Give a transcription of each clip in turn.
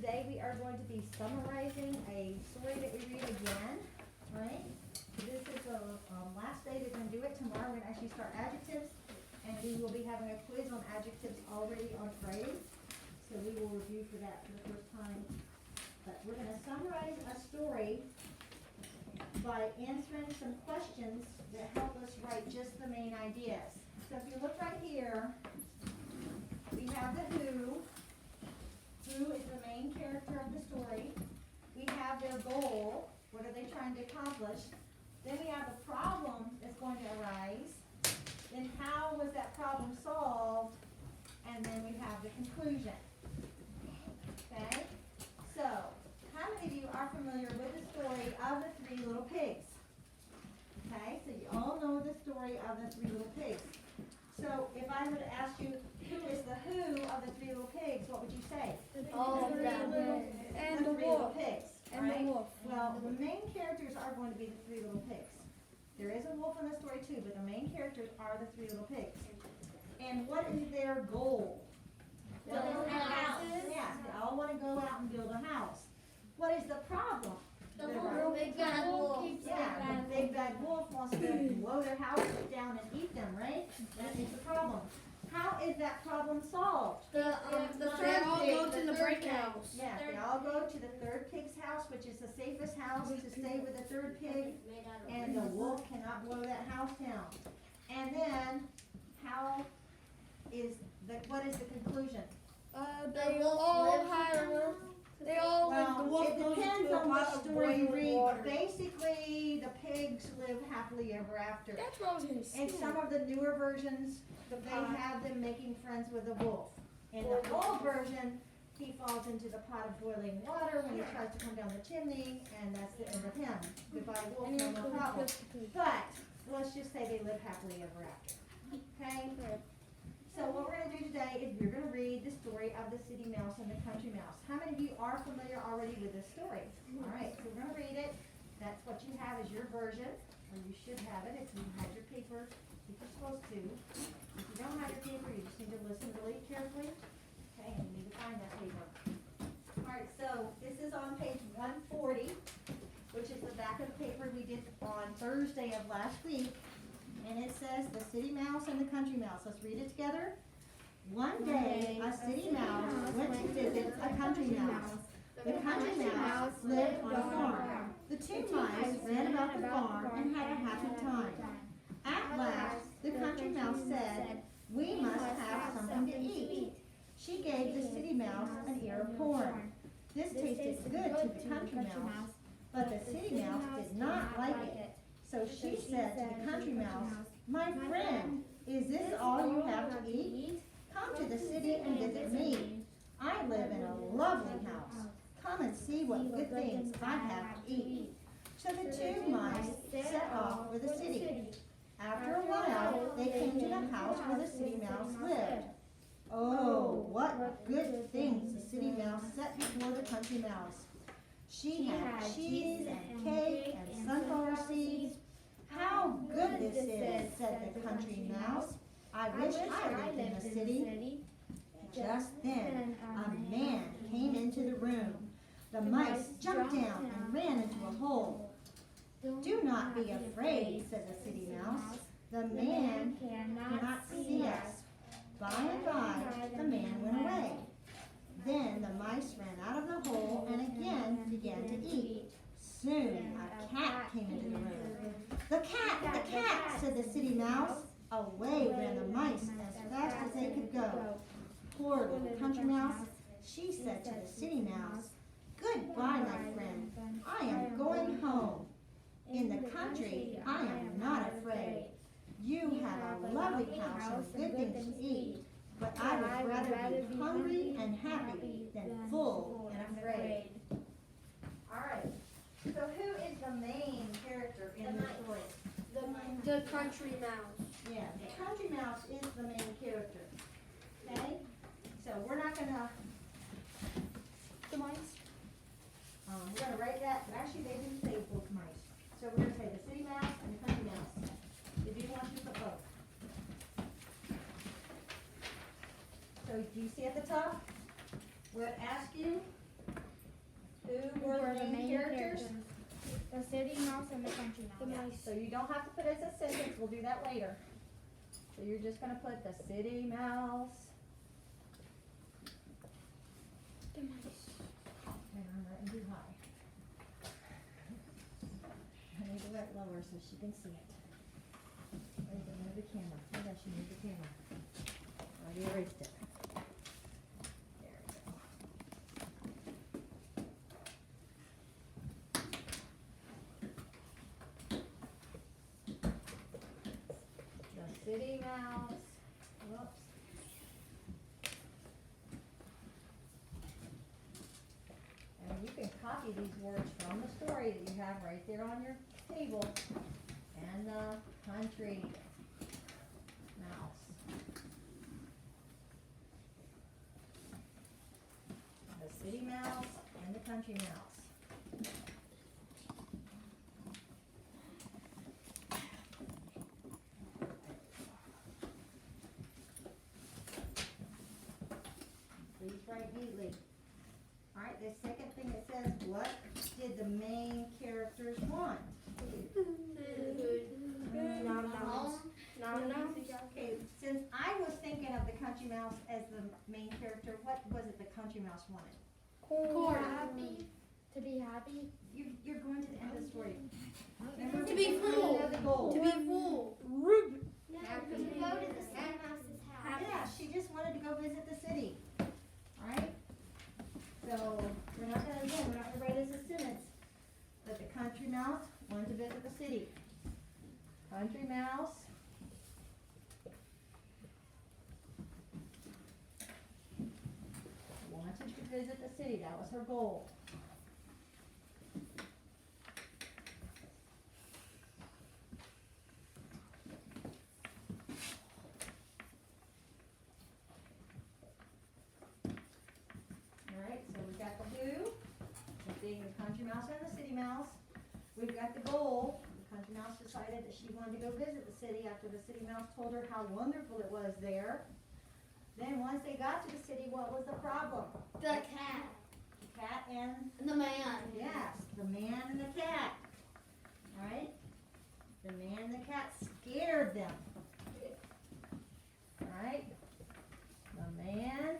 today we are going to be summarizing a story that we read again, right? This is the last day we're going to do it. Tomorrow we're going to actually start adjectives, and we will be having a quiz on adjectives already on Friday. So we will review for that for the first time. But we're going to summarize a story by answering some questions that help us write just the main ideas. So if you look right here, we have the who. Who is the main character of the story. We have their goal. What are they trying to accomplish? Then we have the problem that's going to arise. Then how was that problem solved? And then we have the conclusion. Okay? So, how many of you are familiar with the story of the Three Little Pigs? Okay, so you all know the story of the Three Little Pigs. So, if I were to ask you, who is the who of the Three Little Pigs, what would you say? All of them. And the Three Little Pigs. And the right? wolf. Well, the main characters are going to be the Three Little Pigs. There is a wolf in the story too, but the main characters are the Three Little Pigs. And what is their goal? Build a house. Yeah, they all want to go out and build a house. What is the problem? The big bad wolf. Yeah, the big bad wolf wants to blow their house down and eat them, right? That is the problem. How is that problem solved? They all go to the brick house. Yeah, they all go to the third pig's house, which is the safest house to stay with the third pig, and the wolf cannot blow that house down. And then, what is the conclusion? They all have. They all live. The wolf It goes depends into a on pot what of story you boiling read. water. Basically, the pigs live happily ever after. That's what I was gonna say. In some of the newer versions, they have them making friends with the wolf. In the old version, he falls into the pot of boiling water when he tries to come down the chimney, and that's the end of him. Goodbye, wolf, no more problem. But, let's just say they live happily ever after. Okay? So what we're going to do today is we're going to read the story of the city mouse and the country mouse. How many of you are familiar already with this story? All right, so we're going to read it. That's what you have as your version, or you should have it if you had your paper, if you're supposed to. If you don't have your paper, you just need to listen really carefully. Okay, and you need to find that paper. All right, so this is on page 140, which is the back of the paper we did on Thursday of last week. And it says the city mouse and the country mouse. Let's read it together. One day, a city mouse went to visit a country mouse. The country mouse lived on a farm. The two mice ran about the farm and had a happy time. At last, the country mouse said, "We must have something to eat." She gave the city mouse an ear of corn. This tasted good to the country mouse, but the city mouse did not like it. So she said to the country mouse, "My friend, is this all you have to eat? Come to the city and visit me. I live in a lovely house. Come and see what good things I have to eat." So the two mice set off for the city. After a while, they came to the house where the city mouse lived. Oh, what good things the city mouse set before the country mouse. She had cheese and cake and sunflower seeds. "How good this is," said the country mouse. "I wish I lived in a city." Just then, a man came into the room. The mice jumped down and ran into a hole. "Do not be afraid," said the city mouse. "The man cannot see us." By and by, the man went away. Then the mice ran out of the hole and again began to eat. Soon a cat came into the room. The cat," said the city mouse. Away ran the mice as fast as they could go. Poor little country mouse, she said to the city mouse, "Goodbye, my friend. I am going home. In the country, I am not afraid. You have a lovely house and good things to eat, but I would rather be hungry and happy than full and afraid." All right. So who is the main character in the story? The country mouse. Yeah, the country mouse is the main character. Okay? So we're not gonna, The mice. we're gonna write that, but actually they didn't say both mice. So we're gonna say the city mouse and the country mouse. They do want you to put both. So do you see at the top where it asks you Who were the main characters? The city mouse and the country The mouse. mice. So you don't have to put it as a sentence, we'll do that later. So you're just gonna put the city mouse, The mice. and I'm writing too high. I need to write lower so she can see it. Wait, move the camera, maybe I should move the camera. Already erased it. There we go. The city mouse, whoops. And you can copy these words from the story that you have right there on your table. And the country mouse. The city mouse and the country mouse. Please write neatly. Alright, the second thing it says, what did the main characters want? Not a mouse. Not a mouse. Okay, since I was thinking of the country mouse as the main character, what was it the country mouse wanted? Corn. To be happy. You're going to the end of the story. Remember, To be we full. have the goal. To be full. No, to go to the city mouse's house. Yeah, she just wanted to go visit the city. Alright? So, we're not gonna write it as a sentence. But the country mouse wanted to visit the city. Country mouse. Wanted to visit the city, that was her goal. Alright, so we've got the who, so being the country mouse and the city mouse. We've got the goal. The country mouse decided that she wanted to go visit the city after the city mouse told her how wonderful it was there. Then once they got to the city, what was the problem? The cat. The cat and, The man. yes, the man and the cat. Alright? The man and the cat scared them. Alright? The man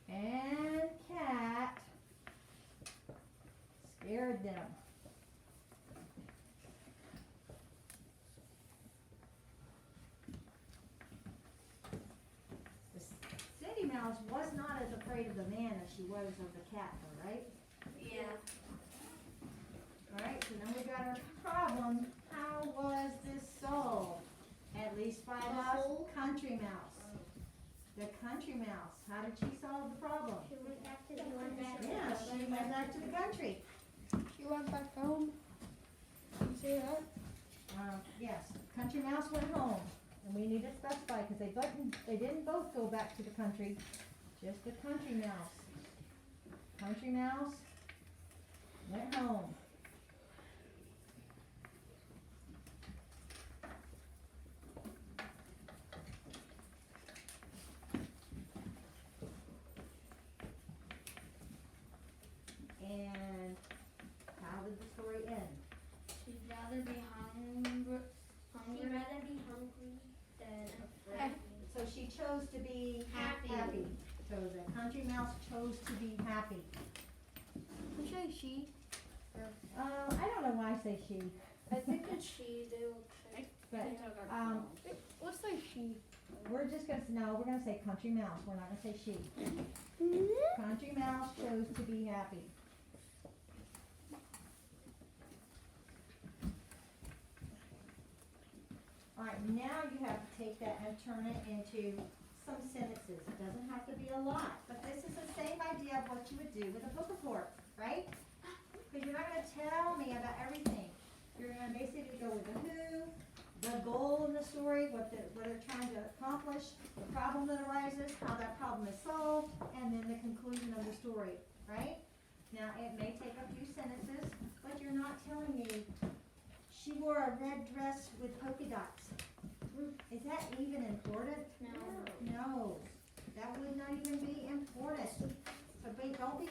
and cat scared them. The city mouse was not as afraid of the man as she was of the cat, though, right? Yeah. Alright, so then we got our problem. How was this solved? At least by the country mouse. The country mouse, how did she solve the problem? She went back to the country. Yeah, she went back to the country. She went back home. You see that? Yes, country mouse went home, and we need to specify, because they didn't both go back to the country, just the country mouse. Country mouse went home. And how did the story end? She'd rather be hungry. She'd rather be hungry than afraid. So she chose to be Happy. So the country mouse chose to be happy. Who say she? I don't know why I say she, I think it's she. They will check. but, Let's say she. we're just gonna, no, we're gonna say country mouse, we're not gonna say she. Country mouse chose to be happy. Alright, now you have to take that and turn it into some sentences. It doesn't have to be a lot, but this is the same idea of what you would do with a book report, right? Because you're not gonna tell me about everything. You're gonna basically go with the who, the goal in the story, what they're trying to accomplish, the problem that arises, how that problem is solved, and then the conclusion of the story, right? Now, it may take a few sentences, but you're not telling me she wore a red dress with polka dots. Is that even important? No. No, that would not even be important. So don't be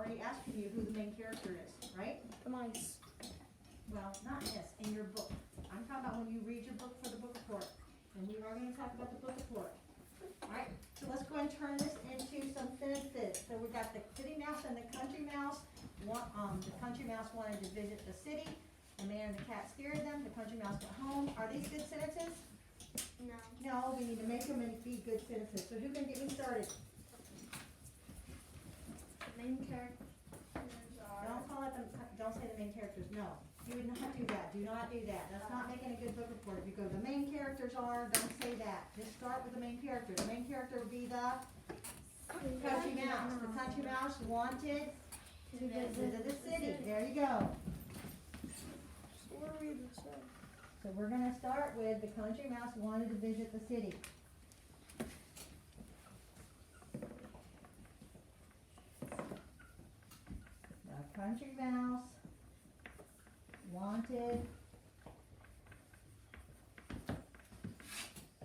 already asking you who the main character is, right? The mice. Well, not in this, in your book. I'm talking about when you read your book for the book report. And we are gonna talk about the book report. Alright, so let's go and turn this into some sentences. So we got the city mouse and the country mouse. The country mouse wanted to visit the city. The man and the cat scared them. The country mouse went home. Are these good sentences? No. No, we need to make them and be good sentences. So who can get me started? The main characters are. Don't call it don't say the main characters, no. You would not do that, do not do that. That's not making a good book report. If you go, the main characters are, don't say that. Just start with the main character. The main character would be the country mouse. The country mouse wanted to visit the city. There you go. So what are we gonna say? So we're gonna start with the country mouse wanted to visit the city. The country mouse wanted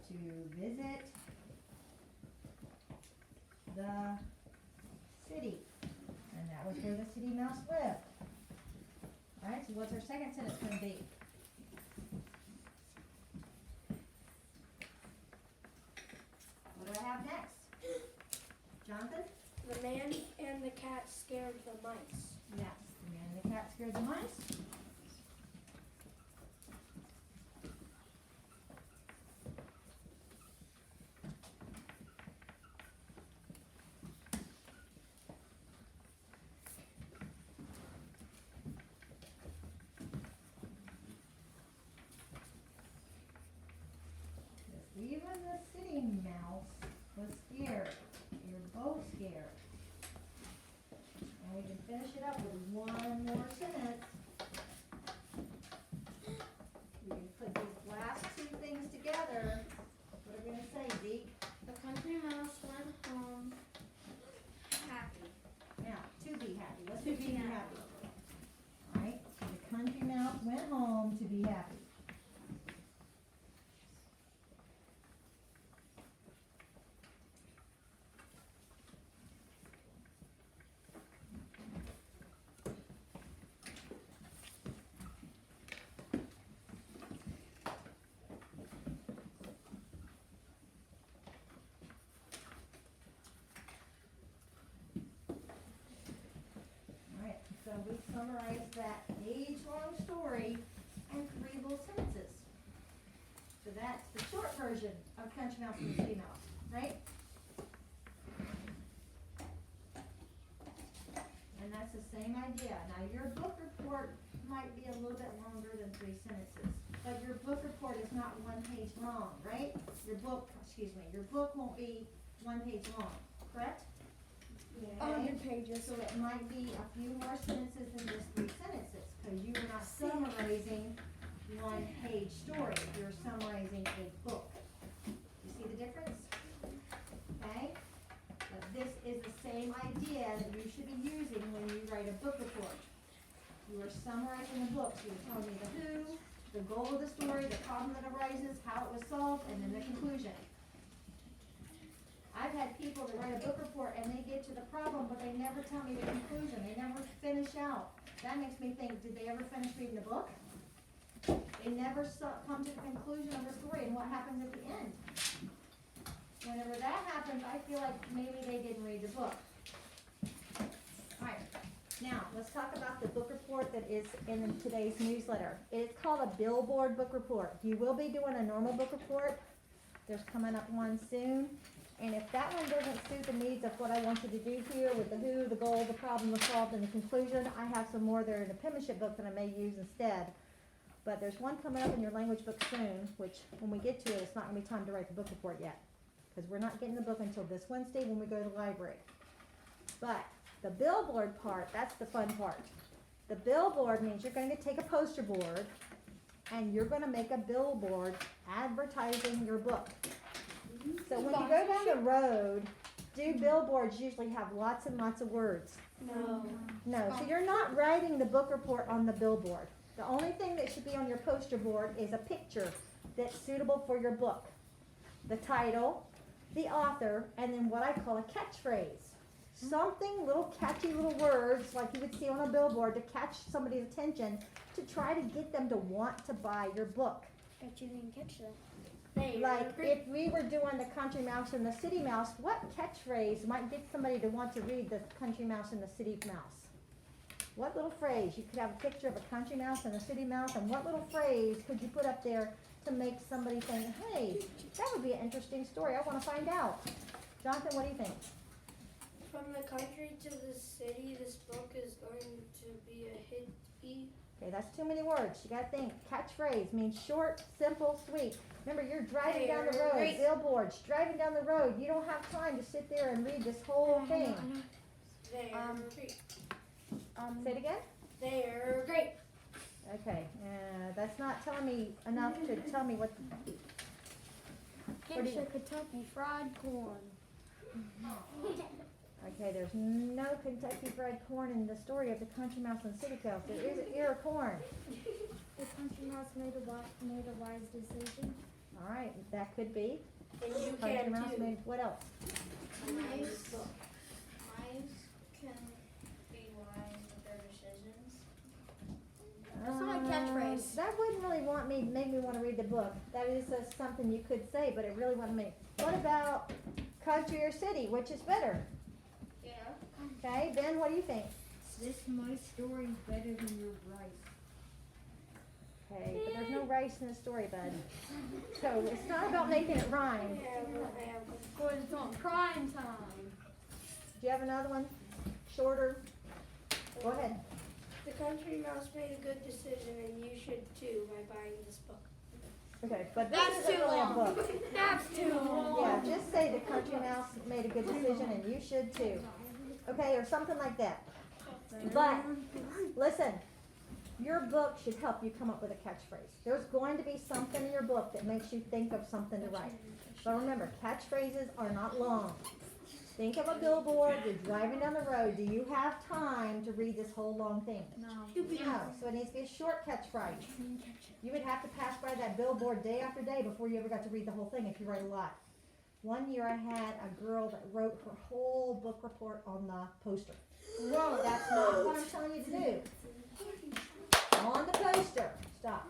to visit the city. And that was where the city mouse lived. Alright, so what's our second sentence gonna be? What do I have next? Jonathan? The man and the cat scared the mice. Yes, the man and the cat scared the mice. Even the city mouse was scared. You're both scared. And we can finish it up with one more sentence. We can put these last two things together. What are we gonna say, Zeke? The country mouse went home happy. Now, to be happy. Let's do be happy. Alright, so the country mouse went home to be happy. Alright, so we summarized that age-long story in 3 little sentences. So that's the short version of Country Mouse and the City Mouse, right? And that's the same idea. Now, your book report might be a little bit longer than 3 sentences, but your book report is not 1 page long, right? Your book won't be 1 page long, correct? Okay. 100 pages. So it might be a few more sentences than just 3 sentences, because you are not summarizing 1 page story, you're summarizing a book. You see the difference? Okay? But this is the same idea that you should be using when you write a book report. You are summarizing the book, so you're telling me the who, the goal of the story, the problem that arises, how it was solved, and then the conclusion. I've had people that write a book report and they get to the problem, but they never tell me the conclusion. They never finish out. That makes me think, did they ever finish reading the book? They never come to the conclusion of the story and what happens at the end. Whenever that happens, I feel like maybe they didn't read the book. Alright, now let's talk about the book report that is in today's newsletter. It's called a Billboard book report. You will be doing a normal book report. There's coming up one soon. And if that one doesn't suit the needs of what I want you to do here with the who, the goal, the problem was solved, and the conclusion, I have some more there in the penmanship book that I may use instead. But there's one coming up in your language book soon, which when we get to it, it's not going to be time to write the book report yet. Because we're not getting the book until this Wednesday when we go to the library. But the billboard part, that's the fun part. The billboard means you're going to take a poster board and you're going to make a billboard advertising your book. So when you go down the road, do billboards usually have lots and lots of words? No. No, so you're not writing the book report on the billboard. The only thing that should be on your poster board is a picture that's suitable for your book. The title, the author, and then what I call a catchphrase. something, little catchy little words like you would see on a billboard to catch somebody's attention to try to get them to want to buy your book. Bet you didn't catch that. Like if we were doing the Country Mouse and the City Mouse, what catchphrase might get somebody to want to read the Country Mouse and the City Mouse? What little phrase? You could have a picture of a country mouse and a city mouse, and what little phrase could you put up there to make somebody think, hey, that would be an interesting story, I want to find out. Jonathan, what do you think? From the country to the city, this book is going to be a hit. Okay, that's too many words. You got to think. Catchphrase means short, simple, sweet. Remember, you're driving down the road, Great. billboards, driving down the road. You don't have time to sit there and read this whole thing. They're great. Say it again? They're great. Okay, that's not telling me enough to tell me what. Get your Kentucky Fried Corn. Okay, there's no Kentucky Fried Corn in the story of the Country Mouse and City Mouse. There is an ear of corn. The Country Mouse made a wise decision. All right, that could be. And you Country can Mouse too. made what else? Mice can be wise with their decisions. That's not a catchphrase. That wouldn't really make me want to read the book. That is something you could say, but it really wouldn't make. What about country or city? Which is better? Yeah. Okay, Ben, what do you think? This my story's better than your rice. Okay, but there's no rice in the story, bud. So it's not about making it rhyme. But it's on prime time. Do you have another one? Shorter? Go ahead. The country mouse made a good decision, and you should too by buying this book. Okay, but this That's isn't too really a long. book. That's too long. Yeah, just say the country mouse made a good decision and you should too. Okay, or something like that. But, listen, your book should help you come up with a catchphrase. There's going to be something in your book that makes you think of something to write. But remember, catchphrases are not long. Think of a billboard, you're driving down the road. Do you have time to read this whole long thing? No. No, so it needs to be a short catchphrase. You would have to pass by that billboard day after day before you ever got to read the whole thing if you write a lot. One year I had a girl that wrote her whole book report on the poster. No, that's not what I'm telling you to do. On the poster, stop.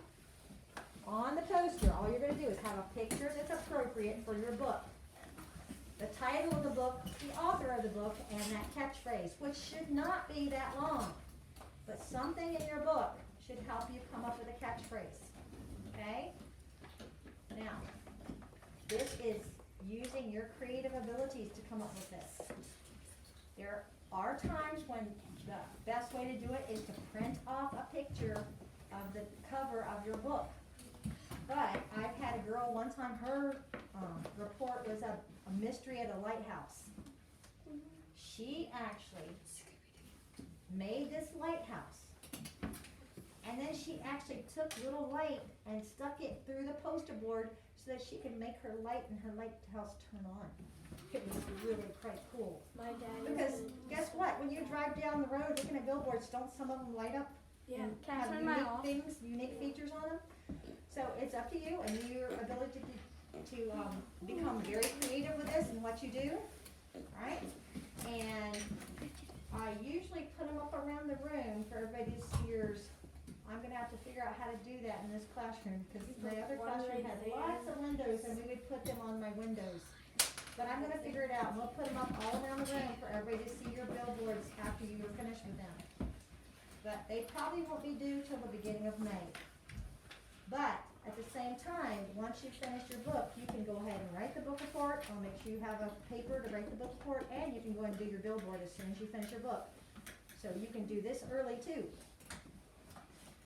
On the poster, all you're going to do is have a picture that's appropriate for your book. The title of the book, the author of the book, and that catchphrase, which should not be that long. But something in your book should help you come up with a catchphrase. Okay? Now, this is using your creative abilities to come up with this. There are times when the best way to do it is to print off a picture of the cover of your book. But I've had a girl one time, her report was a mystery at a lighthouse. She actually made this lighthouse. And then she actually took little light and stuck it through the poster board so that she could make her light and her lighthouse turn on. It was really quite cool. My dad. Because guess what? When you drive down the road looking at billboards, don't some of them light up Yeah. and Can I have turn mine unique off? things, unique features on them? So it's up to you and your ability to become very creative with this and what you do. Alright? And I usually put them up around the room for everybody to see yours. I'm going to have to figure out how to do that in this classroom because my other classroom has lots of windows and we would put them on my windows. But I'm going to figure it out. We'll put them up all around the room for everybody to see your billboards after you are finished with them. But they probably won't be due till the beginning of May. But at the same time, once you finish your book, you can go ahead and write the book report. I'll make sure you have a paper to write the book report, and you can go ahead and do your billboard as soon as you finish your book. So you can do this early too.